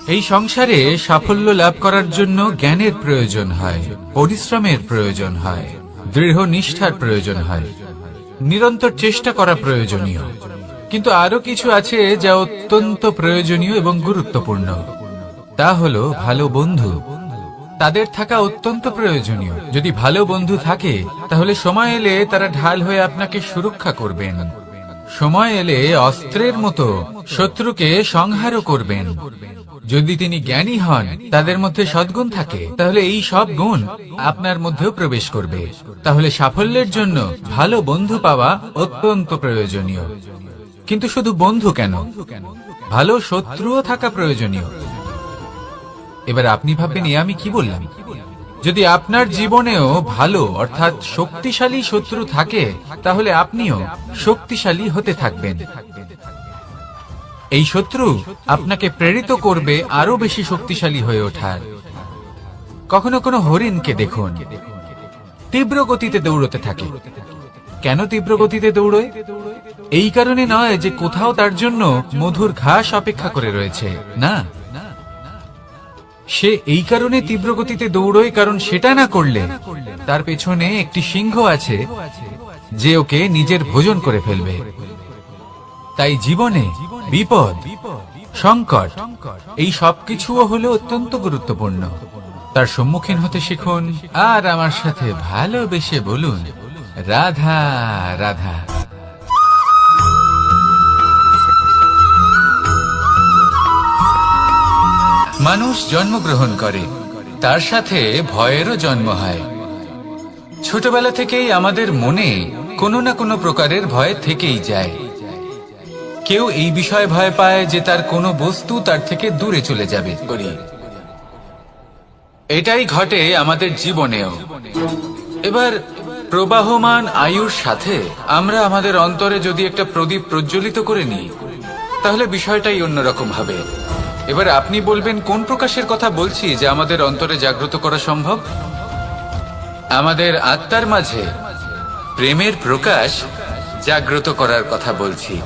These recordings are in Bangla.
এই সংসারে সাফল্য লাভ করার জন্য জ্ঞানের প্রয়োজন হয়, পরিশ্রমের প্রয়োজন হয়, দৃঢ় নিষ্ঠার প্রয়োজন হয়, নিরন্তর চেষ্টা করা প্রয়োজনীয়। কিন্তু আরো কিছু আছে যা অত্যন্ত প্রয়োজনীয় এবং গুরুত্বপূর্ণ। তা হলো ভালো বন্ধু। তাদের থাকা অত্যন্ত প্রয়োজনীয়। যদি ভালো বন্ধু থাকে তাহলে সময় এলে তারা ঢাল হয়ে আপনাকে সুরক্ষা করবেন। সময় এলে অস্ত্রের মতো শত্রুকে সংহারও করবেন। যদি তিনি জ্ঞানী হন, তাদের মধ্যে সদ্গুণ থাকে, তাহলে এই সব গুণ আপনার মধ্যেও প্রবেশ করবে। তাহলে সাফল্যের জন্য ভালো বন্ধু পাওয়া অত্যন্ত প্রয়োজনীয়। কিন্তু শুধু বন্ধু কেন, ভালো শত্রুও থাকা প্রয়োজনীয়। এবার আপনি ভাববেন, আমি কি বললাম? যদি আপনার জীবনেও ভালো অর্থাৎ শক্তিশালী শত্রু থাকে, তাহলে আপনিও শক্তিশালী হতে থাকবেন। এই শত্রু আপনাকে প্রেরিত করবে আরো বেশি শক্তিশালী হয়ে ওঠার। কখনো কোনো হরিণকে দেখুন, তীব্র গতিতে দৌড়তে থাকে। কেন তীব্র গতিতে দৌড়য়? এই কারণে নয় যে কোথাও তার জন্য মধুর ঘাস অপেক্ষা করে রয়েছে, না। সে এই কারণে তীব্র গতিতে দৌড়য় কারণ সেটা না করলে তার পেছনে একটি সিংহ আছে যে ওকে নিজের ভোজন করে ফেলবে। তাই জীবনে বিপদ, সংকট, এই সবকিছুও হলো অত্যন্ত গুরুত্বপূর্ণ। তার সম্মুখীন হতে শিখুন আর আমার সাথে ভালোবেসে বলুন, রাধা রাধা। মানুষ জন্মগ্রহণ করে, তার সাথে ভয়েরও জন্ম হয়। ছোটবেলা থেকেই আমাদের মনে কোনো না কোনো প্রকারের ভয় থেকেই যায়। কেউ এই বিষয়ে ভয় পায় যে তার কোনো বস্তু তার থেকে দূরে চলে যাবে। এটাই ঘটে আমাদের জীবনেও। এবার প্রবাহমান আয়ুর সাথে আমরা আমাদের অন্তরে যদি একটা প্রদীপ প্রজ্বলিত করে নিই, তাহলে বিষয়টাই অন্যরকম হবে। এবার আপনি বলবেন, কোন প্রকাশের কথা বলছি যা আমাদের অন্তরে জাগ্রত করা সম্ভব? আমাদের আত্মার মাঝে প্রেমের প্রকাশ জাগ্রত করার কথা বলছি।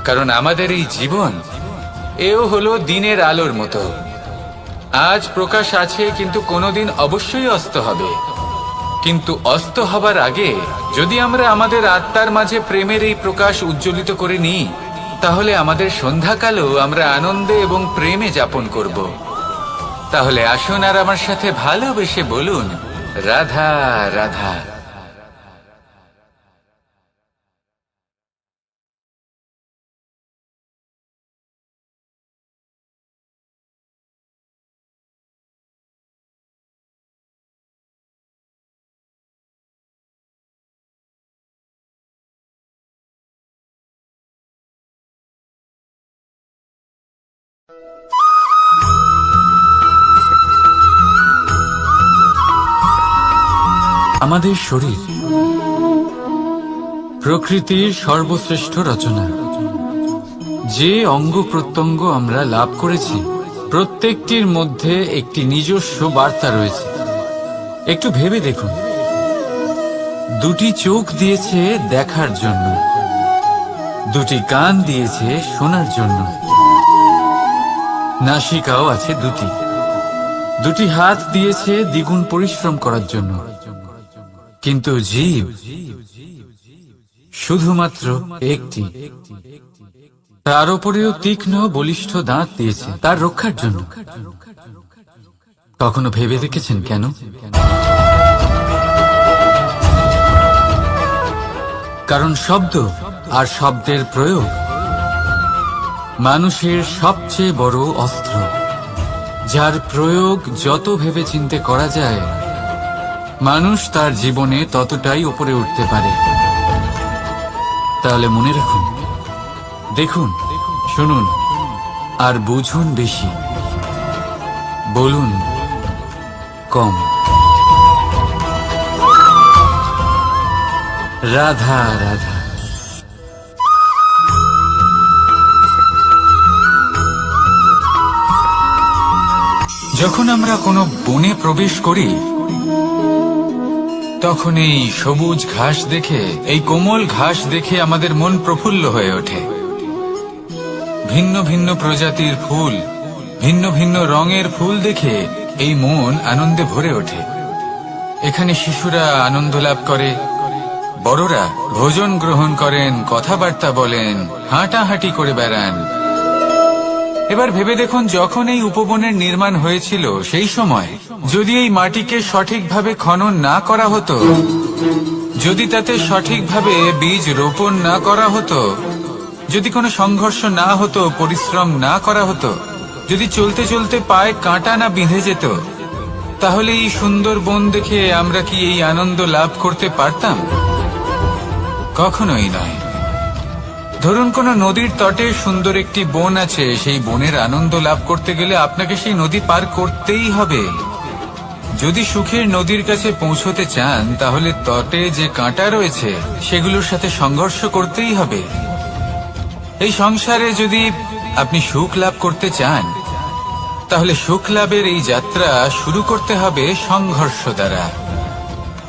কারণ আমাদের এই জীবন এও হলো দিনের আলোর মতো। আজ প্রকাশ আছে, কিন্তু কোনোদিন অবশ্যই অস্ত হবে। কিন্তু অস্ত হবার আগে যদি আমরা আমাদের আত্মার মাঝে প্রেমের এই প্রকাশ উজ্জ্বলিত করে নিই, তাহলে আমাদের সন্ধ্যাকালও আমরা আনন্দে এবং প্রেমে যাপন করব। তাহলে আসুন আর আমার সাথে ভালোবেসে বলুন, রাধা রাধা। আমাদের শরীর প্রকৃতির সর্বশ্রেষ্ঠ রচনা। যে অঙ্গ প্রত্যঙ্গ আমরা লাভ করেছি, প্রত্যেকটির মধ্যে একটি নিজস্ব বার্তা রয়েছে। একটু ভেবে দেখুন, দুটি চোখ দিয়েছে দেখার জন্য, দুটি কান দিয়েছে শোনার জন্য, নাসিকাও আছে দুটি, দুটি হাত দিয়েছে দ্বিগুণ পরিশ্রম করার জন্য। কিন্তু জীব শুধুমাত্র একটি। তার উপরেও তীক্ষ্ণ বলিষ্ঠ দাঁত দিয়েছে তার রক্ষার জন্য। কখনো ভেবে দেখেছেন কেন? কারণ শব্দ আর শব্দের প্রয়োগ মানুষের সবচেয়ে বড় অস্ত্র, যার প্রয়োগ যত ভেবেচিন্তে করা যায়, মানুষ তার জীবনে ততটাই উপরে উঠতে পারে। তাহলে মনে রাখুন, দেখুন, শুনুন আর বুঝুন বেশি, বলুন কম। রাধা রাধা। যখন আমরা কোনো বনে প্রবেশ করি, তখন এই সবুজ ঘাস দেখে, এই কোমল ঘাস দেখে আমাদের মন প্রফুল্ল হয়ে ওঠে। ভিন্ন ভিন্ন প্রজাতির ফুল, ভিন্ন ভিন্ন রঙের ফুল দেখে এই মন আনন্দে ভরে ওঠে। এখানে শিশুরা আনন্দ লাভ করে, বড়রা ভোজন গ্রহণ করেন, কথাবার্তা বলেন, হাঁটাহাঁটি করে বেড়ান। এবার ভেবে দেখুন, যখন এই উপবনের নির্মাণ হয়েছিল সেই সময় যদি এই মাটিকে সঠিকভাবে খনন না করা হতো, যদি তাতে সঠিকভাবে বীজ রোপণ না করা হতো, যদি কোনো সংঘর্ষ না হতো, পরিশ্রম না করা হতো, যদি চলতে চলতে পায়ে কাঁটা না বিঁধে যেত, তাহলে এই সুন্দর বন দেখে আমরা কি এই আনন্দ লাভ করতে পারতাম? কখনোই নয়। ধরুন কোন নদীর তটে সুন্দর একটি বন আছে, সেই বনের আনন্দ লাভ করতে গেলে আপনাকে সেই নদী পার করতেই হবে। যদি সুখের নদীর কাছে পৌঁছতে চান, তাহলে তটে যে কাঁটা রয়েছে সেগুলোর সাথে সংঘর্ষ করতেই হবে। এই সংসারে যদি আপনি সুখ লাভ করতে চান, তাহলে সুখ লাভের এই যাত্রা শুরু করতে হবে সংঘর্ষ দ্বারা।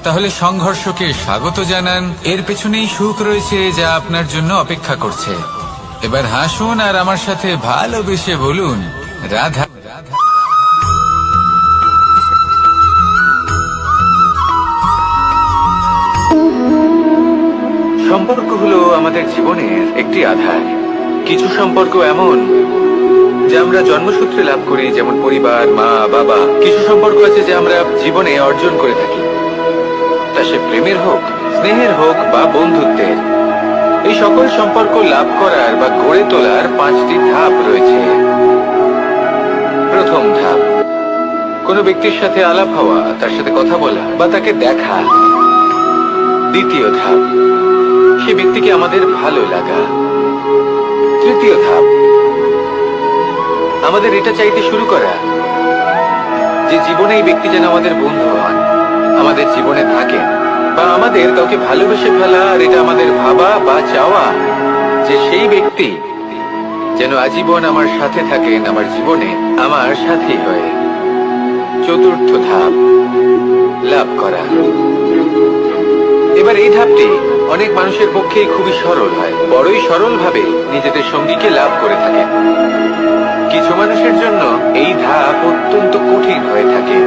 তাহলে সংঘর্ষকে স্বাগত জানান, এর পেছনেই সুখ রয়েছে যা আপনার জন্য অপেক্ষা করছে। এবার হাসুন আর আমার সাথে ভালোবেসে বলুন, রাধা। সম্পর্ক হলো আমাদের জীবনের একটি আধার। কিছু সম্পর্ক এমন যা আমরা জন্মসূত্রে লাভ করি, যেমন পরিবার, মা, বাবা। কিছু সম্পর্ক আছে যা আমরা জীবনে অর্জন করে থাকি, তা সে প্রেমের হোক, স্নেহের হোক বা বন্ধুত্বের। এই সকল সম্পর্ক লাভ করার বা গড়ে তোলার 5টি ধাপ রয়েছে। প্রথম ধাপ, কোনো ব্যক্তির সাথে আলাপ হওয়া, তার সাথে কথা বলা বা তাকে দেখা। দ্বিতীয় ধাপ, সে ব্যক্তিকে আমাদের ভালো লাগা। তৃতীয় ধাপ, আমাদের এটা চাইতে শুরু করা যে জীবনে এই ব্যক্তি যেন আমাদের বন্ধু হন, আমাদের জীবনে থাকেন, বা আমাদের কাউকে ভালোবেসে ফেলা। আর এটা আমাদের ভাবা বা চাওয়া যে সেই ব্যক্তি যেন আজীবন আমার সাথে থাকেন, আমার জীবনে আমার সাথী হয়ে। চতুর্থ ধাপ, লাভ করা। এবার এই ধাপটি অনেক মানুষের পক্ষেই খুবই সরল হয়, বড়ই সরল ভাবে নিজেদের সঙ্গীকে লাভ করে থাকেন। কিছু মানুষের জন্য এই ধাপ অত্যন্ত কঠিন হয়ে থাকে।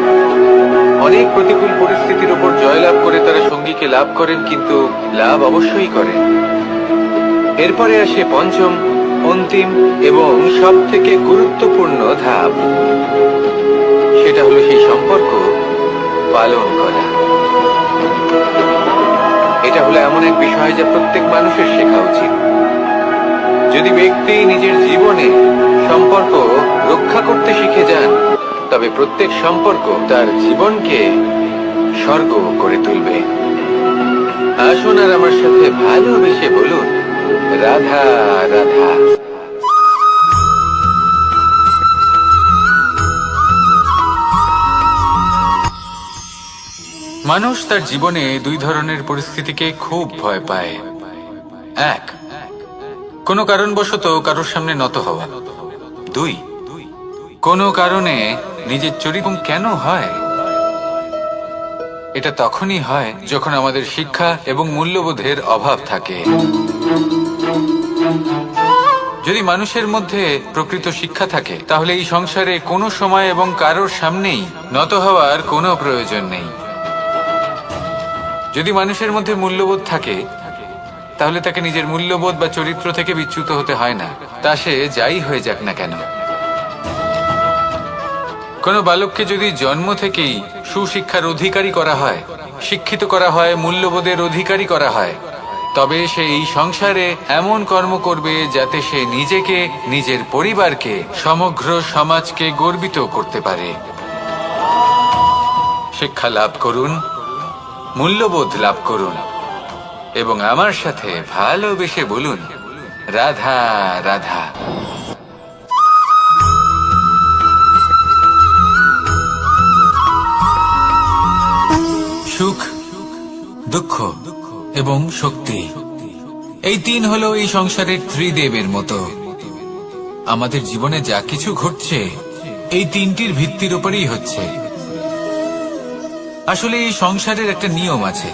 অনেক প্রতিকূল পরিস্থিতির উপর জয়লাভ করে তারা সঙ্গীকে লাভ করেন, কিন্তু লাভ অবশ্যই করেন। এরপরে আসে পঞ্চম, অন্তিম এবং সব থেকে গুরুত্বপূর্ণ ধাপ। সেটা হলো সেই সম্পর্ক পালন করা। এটা হলো এমন এক বিষয় যা প্রত্যেক মানুষের শেখা উচিত। যদি ব্যক্তি নিজের জীবনে সম্পর্ক রক্ষা করতে শিখে যান, তবে প্রত্যেক সম্পর্ক তার জীবনকে স্বর্গ করে তুলবে। আসুন আর আমার সাথে ভালোবেসে বলুন, রাধা রাধা। মানুষ তার জীবনে দুই ধরনের পরিস্থিতিকে খুব ভয় পায়। এক, কোনো কারণবশত কারোর সামনে নত হওয়া। দুই, কোনো কারণে নিজের চরিত্র কেন হয়? এটা তখনই হয় যখন আমাদের শিক্ষা এবং মূল্যবোধের অভাব থাকে। যদি মানুষের মধ্যে প্রকৃত শিক্ষা থাকে, তাহলে এই সংসারে কোনো সময় এবং কারোর সামনেই নত হওয়ার কোনো প্রয়োজন নেই। যদি মানুষের মধ্যে মূল্যবোধ থাকে, তাহলে তাকে নিজের মূল্যবোধ বা চরিত্র থেকে বিচ্যুত হতে হয় না, তা সে যাই হয়ে যাক না কেন। কোনো বালককে যদি জন্ম থেকেই সুশিক্ষার অধিকারী করা হয়, শিক্ষিত করা হয়, মূল্যবোধের অধিকারী করা হয়, তবে সে এই সংসারে এমন কর্ম করবে যাতে সে নিজেকে, নিজের পরিবারকে, সমগ্র সমাজকে গর্বিত করতে পারে। শিক্ষা লাভ করুন, মূল্যবোধ লাভ করুন এবং আমার সাথে ভালোবেসে বলুন, রাধা রাধা। সুখ, দুঃখ এবং শক্তি, এই তিন হলো এই সংসারের ত্রিদেবের মতো। আমাদের জীবনে যা কিছু ঘটছে এই তিনটির ভিত্তির উপরেই হচ্ছে। আসলে এই সংসারের একটা নিয়ম আছে,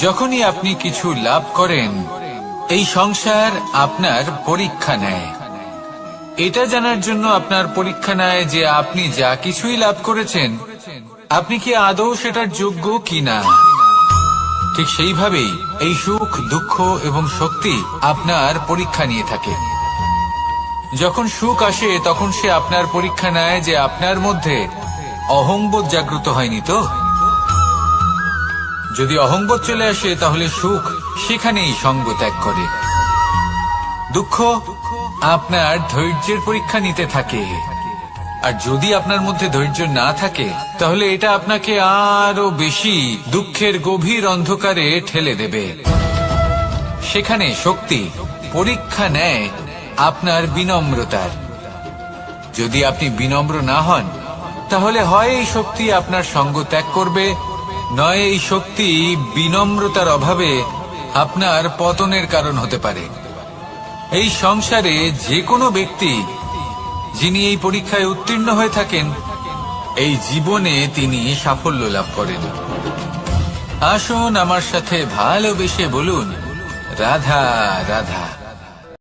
যখনই আপনি কিছু লাভ করেন, এই সংসার আপনার পরীক্ষা নেয়। এটা জানার জন্য আপনার পরীক্ষা নেয় যে আপনি যা কিছুই লাভ করেছেন আপনি কি আদৌ সেটার যোগ্য কিনা। ঠিক সেইভাবেই এই সুখ, দুঃখ এবং শক্তি আপনার পরীক্ষা নিয়ে থাকে। যখন সুখ আসে তখন সে আপনার পরীক্ষা নেয় যে আপনার মধ্যে অহংবোধ জাগ্রত হয়নি তো। যদি অহংবোধ চলে আসে তাহলে সুখ সেখানেই সঙ্গ ত্যাগ করে। দুঃখ আপনার ধৈর্যের পরীক্ষা নিতে থাকে, আর যদি আপনার মধ্যে ধৈর্য না থাকে তাহলে এটা আপনাকে আরো বেশি দুঃখের গভীর অন্ধকারে ঠেলে দেবে। সেখানে শক্তি পরীক্ষা নেয় আপনার বিনম্রতার। যদি আপনি বিনম্র না হন তাহলে হয় এই শক্তি আপনার সঙ্গ ত্যাগ করবে, নয় এই শক্তি বিনম্রতার অভাবে আপনার পতনের কারণ হতে পারে। এই সংসারে যে কোনো ব্যক্তি যিনি এই পরীক্ষায় উত্তীর্ণ হয়ে থাকেন এই জীবনে তিনি সাফল্য লাভ করেন। আসুন আমার সাথে ভালোবেসে বলুন রাধা রাধা।